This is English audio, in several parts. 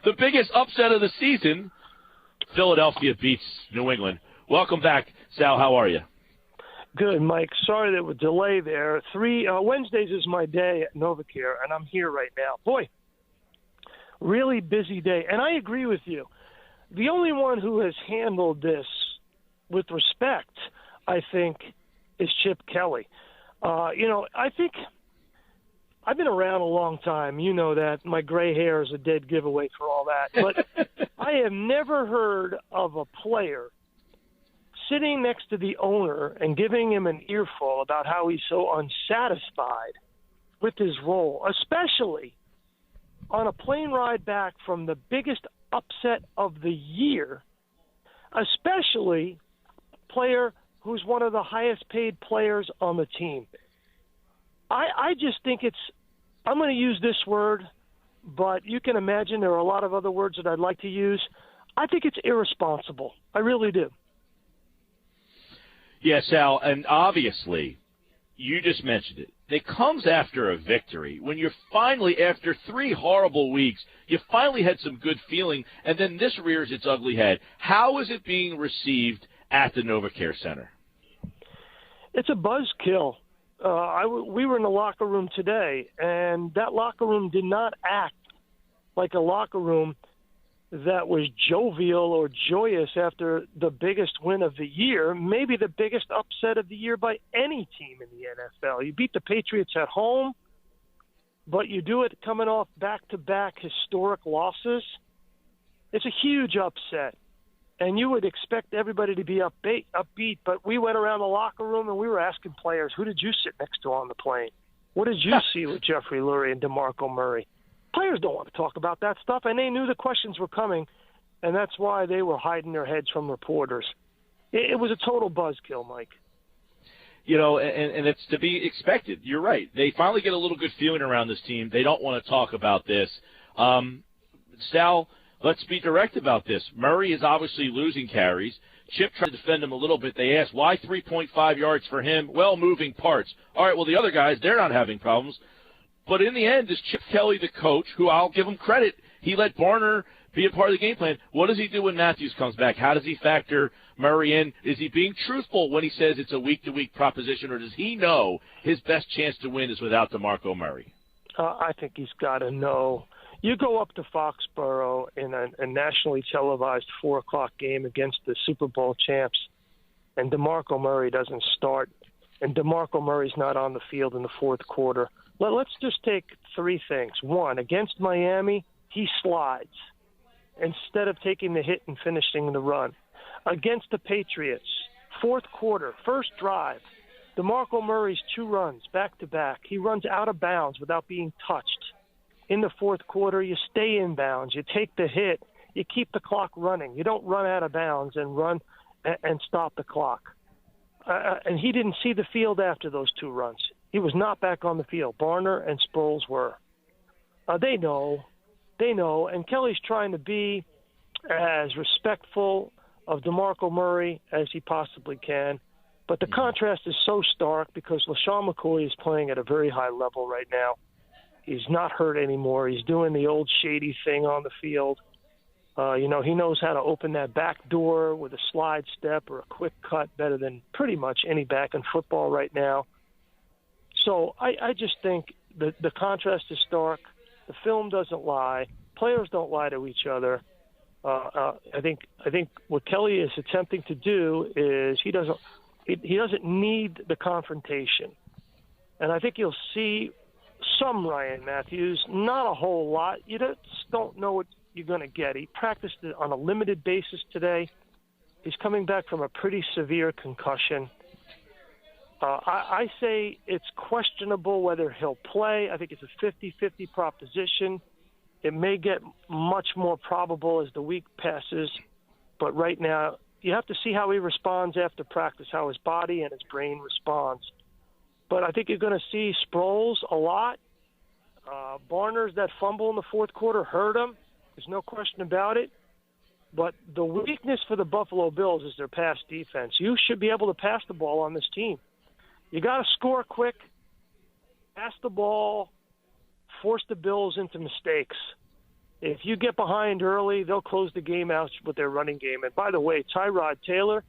The biggest upset of the season, Philadelphia beats New England. Welcome back, Sal. How are you? Good, Mike. Sorry there was a delay there. Wednesdays is my day at NovaCare, and I'm here right now. Boy, really busy day. And I agree with you. The only one who has handled this with respect, I think, is Chip Kelly. I think I've been around a long time. You know that. My gray hair is a dead giveaway for all that. But I have never heard of a player sitting next to the owner and giving him an earful about how he's so unsatisfied with his role, especially on a plane ride back from the biggest upset of the year, especially a player who's one of the highest paid players on the team. I just think I'm going to use this word, but you can imagine there are a lot of other words that I'd like to use. I think it's irresponsible. I really do. Yes, Sal, and obviously, you just mentioned it. It comes after a victory. When you're finally, after 3 horrible weeks, you finally had some good feeling, and then this rears its ugly head. How is it being received at the NovaCare Center? It's a buzzkill. We were in the locker room today, and that locker room did not act like a locker room that was jovial or joyous after the biggest win of the year, maybe the biggest upset of the year by any team in the NFL. You beat the Patriots at home, but you do it coming off back-to-back historic losses. It's a huge upset, and you would expect everybody to be upbeat, but we went around the locker room and we were asking players, who did you sit next to on the plane? What did you see with Jeffrey Lurie and Demarco Murray? Players don't want to talk about that stuff, and they knew the questions were coming, and that's why they were hiding their heads from reporters. It was a total buzzkill, Mike. You know, and it's to be expected. You're right. They finally get a little good feeling around this team. They don't want to talk about this. Sal, let's be direct about this. Murray is obviously losing carries. Chip tried to defend him a little bit. They asked, why 3.5 yards for him? Well, moving parts. All right, well, the other guys, they're not having problems. But in the end, is Chip Kelly the coach, who I'll give him credit, he let Barner be a part of the game plan. What does he do when Matthews comes back? How does he factor Murray in? Is he being truthful when he says it's a week-to-week proposition, or does he know his best chance to win is without Demarco Murray? I think he's got to know. You go up to Foxborough in a nationally televised 4 o'clock game against the Super Bowl champs, and DeMarco Murray doesn't start, and DeMarco Murray's not on the field in the fourth quarter. Let's just take 3 things. 1, against Miami, he slides instead of taking the hit and finishing the run. Against the Patriots, fourth quarter, first drive, DeMarco Murray's 2 runs back-to-back. He runs out of bounds without being touched. In the fourth quarter, you stay in bounds. You take the hit. You keep the clock running. You don't run out of bounds and run and stop the clock. And he didn't see the field after those 2 runs. He was not back on the field. Barner and Sproles were. They know. And Kelly's trying to be as respectful of DeMarco Murray as he possibly can. But the contrast is so stark because LaShawn McCoy is playing at a very high level right now. He's not hurt anymore. He's doing the old shady thing on the field. He knows how to open that back door with a slide step or a quick cut better than pretty much any back in football right now. So I just think the contrast is stark. The film doesn't lie. Players don't lie to each other. I think what Kelly is attempting to do is he doesn't need the confrontation, and I think you'll see some Ryan Matthews, not a whole lot. You just don't know what you're going to get. He practiced it on a limited basis today. He's coming back from a pretty severe concussion. I say it's questionable whether he'll play. I think it's a 50-50 proposition. It may get much more probable as the week passes. But right now, you have to see how he responds after practice, how his body and his brain responds. But I think you're going to see Sproles a lot. Barner's that fumble in the fourth quarter hurt him. There's no question about it. But the weakness for the Buffalo Bills is their pass defense. You should be able to pass the ball on this team. You got to score quick, pass the ball, force the Bills into mistakes. If you get behind early, they'll close the game out with their running game. And by the way, Tyrod Taylor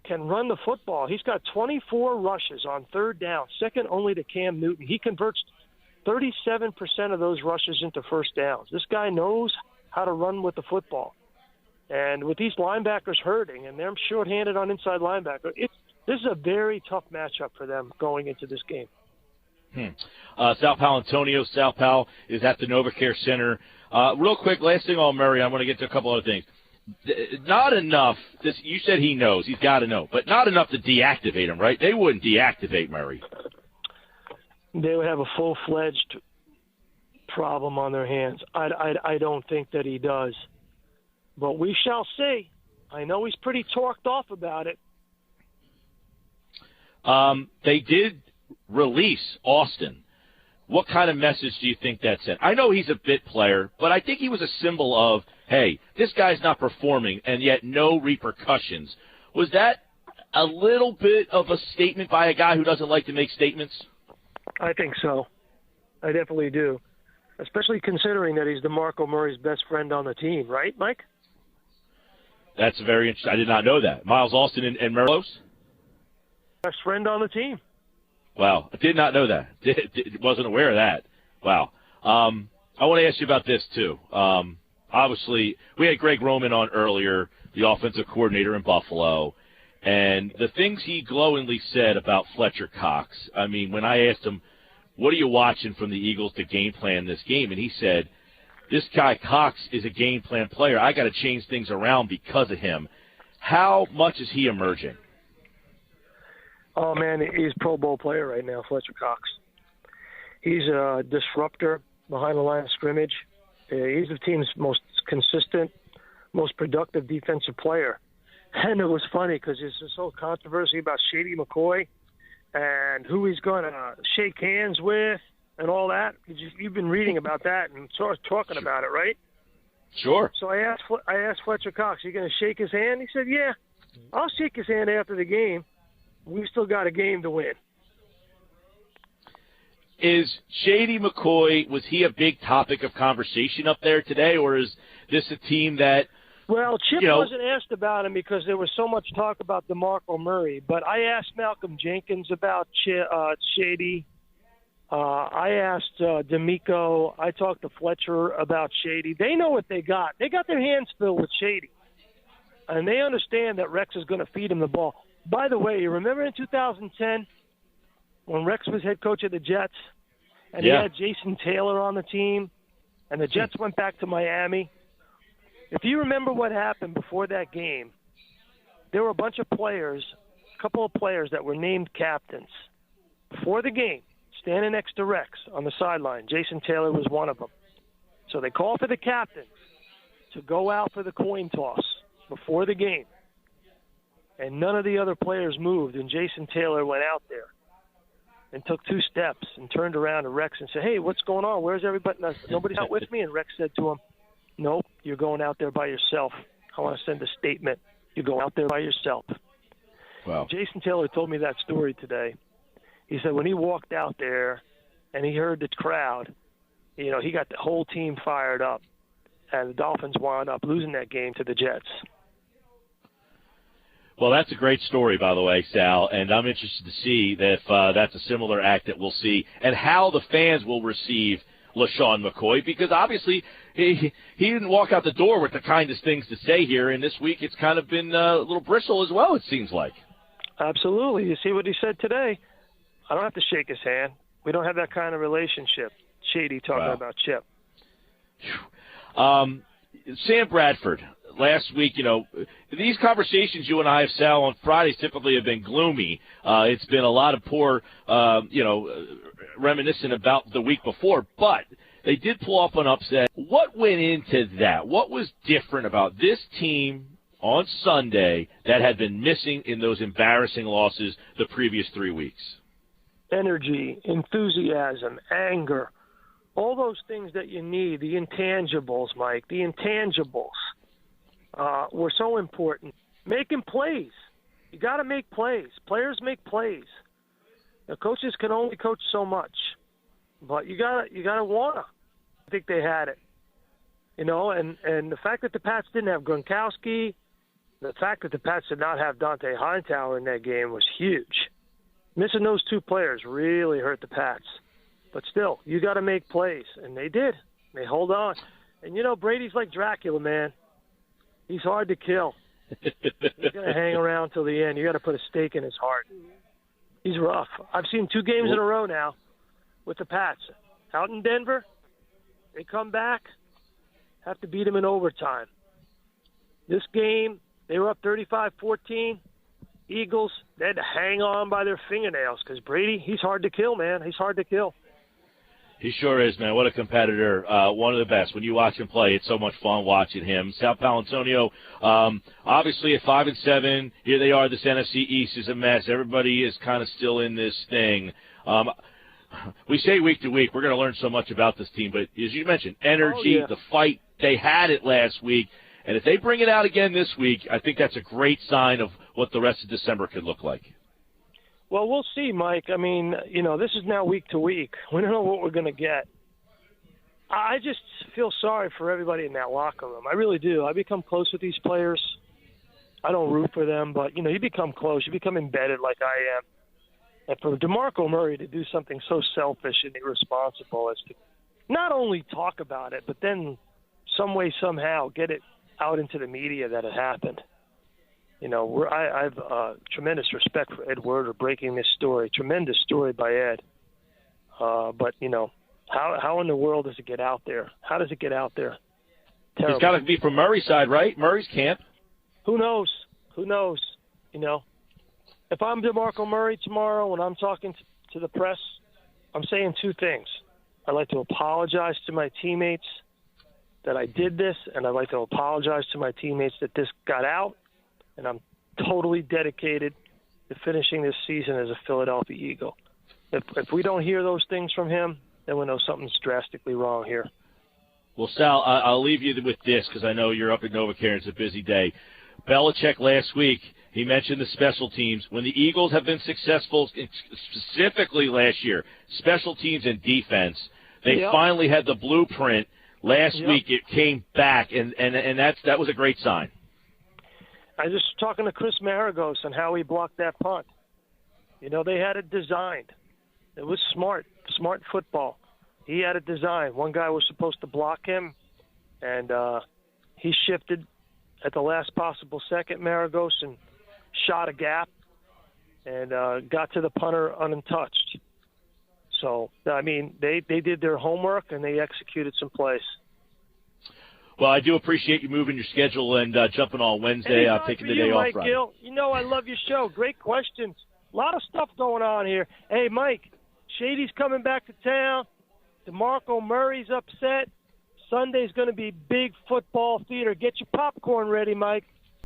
can run the football. He's got 24 rushes on third down, second only to Cam Newton. He converts 37% of those rushes into first downs. This guy knows how to run with the football. And with these linebackers hurting, and they're shorthanded on inside linebacker, this is a very tough matchup for them going into this game. Sal Paolantonio. Sal Pal is at the NovaCare Center. Real quick, last thing on Murray, I want to get to a couple other things. Not enough. You said he knows. He's got to know. But not enough to deactivate him, right? They wouldn't deactivate Murray. They would have a full-fledged problem on their hands. I don't think that he does. But we shall see. I know he's pretty torqued off about it. They did release Austin. What kind of message do you think that sent? I know he's a bit player, but I think he was a symbol of, hey, this guy's not performing, and yet no repercussions. Was that a little bit of a statement by a guy who doesn't like to make statements? I think so. I definitely do, especially considering that he's Demarco Murray's best friend on the team, right, Mike? That's very interesting. I did not know that. Miles Austin and Murray? Best friend on the team. Wow. I did not know that. Wasn't aware of that. Wow. I want to ask you about this, too. Obviously, we had Greg Roman on earlier, the offensive coordinator in Buffalo, and the things he glowingly said about Fletcher Cox. I mean, when I asked him, what are you watching from the Eagles to game plan this game? And he said, this guy Cox is a game plan player. I got to change things around because of him. How much is he emerging? Oh, man, he's a Pro Bowl player right now, Fletcher Cox. He's a disruptor behind the line of scrimmage. He's the team's most consistent, most productive defensive player. And it was funny because there's this whole controversy about Shady McCoy and who he's going to shake hands with and all that. You've been reading about that and talking about it, right? Sure. So I asked Fletcher Cox, are you going to shake his hand? He said, yeah, I'll shake his hand after the game. We've still got a game to win. Is Shady McCoy, was he a big topic of conversation up there today, or is this a team that... Well, Chip wasn't asked about him because there was so much talk about DeMarco Murray, but I asked Malcolm Jenkins about Shady. I asked D'Amico. I talked to Fletcher about Shady. They know what they got. They got their hands filled with Shady, and they understand that Rex is going to feed him the ball. By the way, you remember in 2010 when Rex was head coach of the Jets and he had Jason Taylor on the team and the Jets went back to Miami? If you remember what happened before that game, there were a bunch of players, a couple of players that were named captains before the game, standing next to Rex on the sideline. Jason Taylor was one of them. So they called for the captains to go out for the coin toss before the game. And none of the other players moved, and Jason Taylor went out there and took 2 steps and turned around to Rex and said, hey, what's going on? Where's everybody? Nobody's out with me? And Rex said to him, nope, you're going out there by yourself. I want to send a statement. You're going out there by yourself. Wow. Jason Taylor told me that story today. He said when he walked out there and he heard the crowd, he got the whole team fired up, and the Dolphins wound up losing that game to the Jets. Well, that's a great story, by the way, Sal, and I'm interested to see if that's a similar act that we'll see and how the fans will receive LaShawn McCoy, because obviously he didn't walk out the door with the kindest things to say here, and this week it's kind of been a little bristle as well, it seems like. Absolutely. You see what he said today? I don't have to shake his hand. We don't have that kind of relationship. Shady talking about Chip. Sam Bradford. Last week, these conversations you and I have, Sal, on Fridays typically have been gloomy. It's been a lot of poor, reminiscent about the week before, but they did pull off an upset. What went into that? What was different about this team on Sunday that had been missing in those embarrassing losses the previous 3 weeks? Energy, enthusiasm, anger, all those things that you need, the intangibles, Mike, the intangibles. Were so important. Making plays. You got to make plays. Players make plays. The coaches can only coach so much, but you got to want to. I think they had it. And the fact that the Pats didn't have Gronkowski, the fact that the Pats did not have Dante Hightower in that game was huge. Missing those two players really hurt the Pats. But still, you got to make plays, and they did. They hold on. And, Brady's like Dracula, man. He's hard to kill. He's going to hang around till the end. You got to put a stake in his heart. He's rough. I've seen 2 games in a row now with the Pats. Out in Denver, they come back, have to beat him in overtime. This game, they were up 35-14. Eagles, they had to hang on by their fingernails because Brady, he's hard to kill, man. He's hard to kill. He sure is, man. What a competitor. One of the best. When you watch him play, it's so much fun watching him. Sal Paolantonio, obviously at 5-7, here they are. This NFC East is a mess. Everybody is kind of still in this thing. We say week to week, we're going to learn so much about this team. But as you mentioned, energy, the fight, they had it last week. And if they bring it out again this week, I think that's a great sign of what the rest of December could look like. Well, we'll see, Mike. I mean, this is now week to week. We don't know what we're going to get. I just feel sorry for everybody in that locker room. I really do. I become close with these players. I don't root for them, but, you become close. You become embedded like I am. And for Demarco Murray to do something so selfish and irresponsible as to not only talk about it, but then some way, somehow get it out into the media that it happened. I have tremendous respect for Ed Werder breaking this story. Tremendous story by Ed. But, how in the world does it get out there? How does it get out there? Terrible. It's got to be from Murray's side, right? Murray's camp. Who knows? If I'm DeMarco Murray tomorrow when I'm talking to the press, I'm saying 2 things. I'd like to apologize to my teammates that I did this, and I'd like to apologize to my teammates that this got out. And I'm totally dedicated to finishing this season as a Philadelphia Eagle. If we don't hear those things from him, then we know something's drastically wrong here. Well, Sal, I'll leave you with this because I know you're up at NovaCare and it's a busy day. Belichick last week, he mentioned the special teams. When the Eagles have been successful, specifically last year, special teams and defense, they finally had the blueprint. Last week it came back, and that was a great sign. I was just talking to Chris Maragos on how he blocked that punt. They had it designed. It was smart football. He had it designed. One guy was supposed to block him, and he shifted at the last possible second, Maragos, and shot a gap and got to the punter untouched. So, I mean, they did their homework, and they executed some plays. Well, I do appreciate you moving your schedule and jumping on Wednesday, taking the day off. Mike Gill. I love your show. Great questions. A lot of stuff going on here. Hey, Mike, Shady's coming back to town. DeMarco Murray's upset. Sunday's going to be big football theater. Get your popcorn ready, Mike.